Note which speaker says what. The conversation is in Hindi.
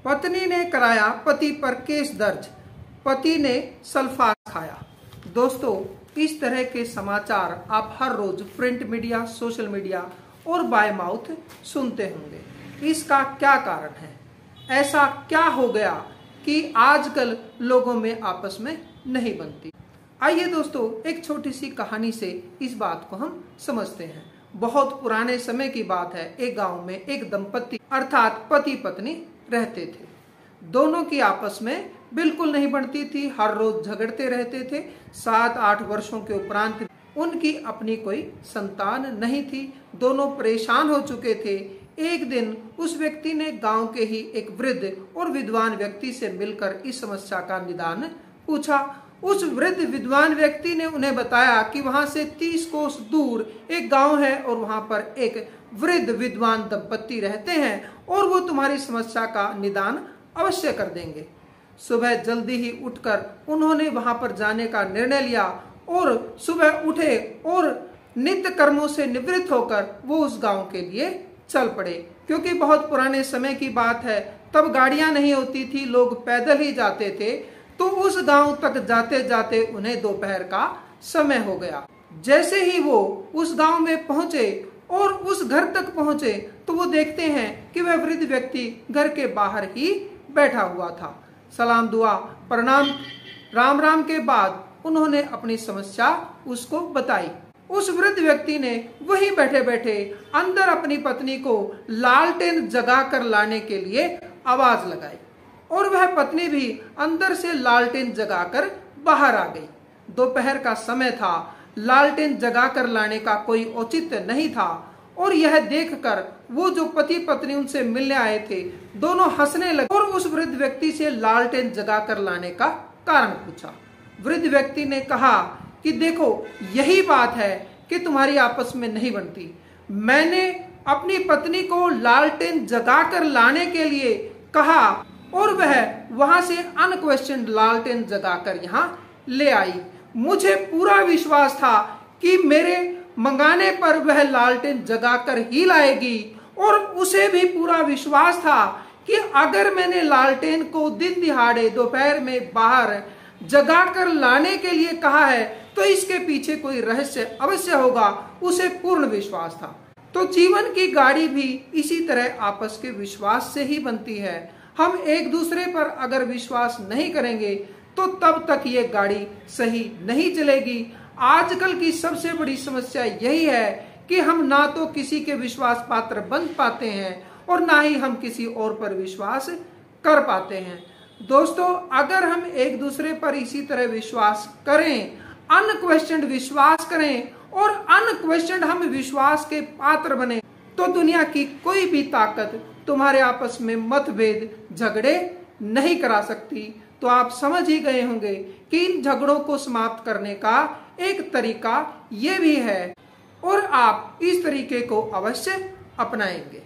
Speaker 1: पत्नी ने कराया पति पर केस दर्ज, पति ने सल्फास खाया। दोस्तों, इस तरह के समाचार आप हर रोज प्रिंट मीडिया, सोशल मीडिया और बाय माउथ सुनते होंगे। इसका क्या कारण है? ऐसा क्या हो गया कि आजकल लोगों में आपस में नहीं बनती? आइए दोस्तों, एक छोटी सी कहानी से इस बात को हम समझते हैं। बहुत पुराने समय की बात है। एक गांव में एक दंपति अर्थात पति पत्नी रहते थे। दोनों की आपस में बिल्कुल नहीं बनती थी, हर रोज झगड़ते रहते थे। 7-8 वर्षों के उपरांत उनकी अपनी कोई संतान नहीं थी। दोनों परेशान हो चुके थे। एक दिन उस व्यक्ति ने गांव के ही एक वृद्ध और विद्वान व्यक्ति से मिलकर इस समस्या का निदान पूछा। उस वृद्ध विद्वान व्यक्ति ने उन्हें बताया कि वहां से 30 कोस दूर एक गांव है और वहां पर एक वृद्ध विद्वान दंपति रहते हैं और वो तुम्हारी समस्या का निदान अवश्य कर देंगे। सुबह जल्दी ही उठकर उन्होंने वहां पर जाने का निर्णय लिया और सुबह उठे और नित्य कर्मों से निवृत्त होकर वो उस गांव के लिए चल पड़े। क्योंकि बहुत पुराने समय की बात है, तब गाड़ियां नहीं होती थी, लोग पैदल ही जाते थे। तो उस गांव तक जाते जाते उन्हें दोपहर का समय हो गया। जैसे ही वो उस गांव में पहुंचे और उस घर तक पहुंचे तो वो देखते हैं कि वह वृद्ध व्यक्ति घर के बाहर ही बैठा हुआ था। सलाम दुआ प्रणाम राम राम के बाद उन्होंने अपनी समस्या उसको बताई। उस वृद्ध व्यक्ति ने वहीं बैठे बैठे अंदर अपनी पत्नी को लालटेन जगा कर लाने के लिए आवाज लगाई और वह पत्नी भी अंदर से लालटेन जगाकर बाहर आ गई। दोपहर का समय था, लालटेन जगाकर लाने का कोई औचित्य नहीं था और यह देखकर वो जो पति पत्नी उनसे मिलने आए थे दोनों हंसने लगे और उस वृद्ध व्यक्ति से लालटेन जगाकर लाने का कारण पूछा। वृद्ध व्यक्ति ने कहा कि देखो, यही बात है कि तुम्हारी आपस में नहीं बनती। मैंने अपनी पत्नी को लालटेन जगाकर लाने के लिए कहा और वह वहां से अनक्वेश्चन लालटेन जगाकर यहाँ ले आई। मुझे पूरा विश्वास था कि मेरे मंगाने पर वह लालटेन जगाकर ही लाएगी और उसे भी पूरा विश्वास था कि अगर मैंने लालटेन को दिन दिहाड़े दोपहर में बाहर जगाकर लाने के लिए कहा है तो इसके पीछे कोई रहस्य अवश्य होगा। उसे पूर्ण विश्वास था। तो जीवन की गाड़ी भी इसी तरह आपस के विश्वास से ही बनती है। हम एक दूसरे पर अगर विश्वास नहीं करेंगे तो तब तक ये गाड़ी सही नहीं चलेगी। आजकल की सबसे बड़ी समस्या यही है कि हम ना तो किसी के विश्वास पात्र बन पाते हैं और ना ही हम किसी और पर विश्वास कर पाते हैं। दोस्तों, अगर हम एक दूसरे पर इसी तरह विश्वास करें, अनक्वेश्चनड विश्वास करें और अनक्वेश्चनड हम विश्वास के पात्र बने तो दुनिया की कोई भी ताकत तुम्हारे आपस में मतभेद झगड़े नहीं करा सकती। तो आप समझ ही गए होंगे कि इन झगड़ों को समाप्त करने का एक तरीका ये भी है और आप इस तरीके को अवश्य अपनाएंगे।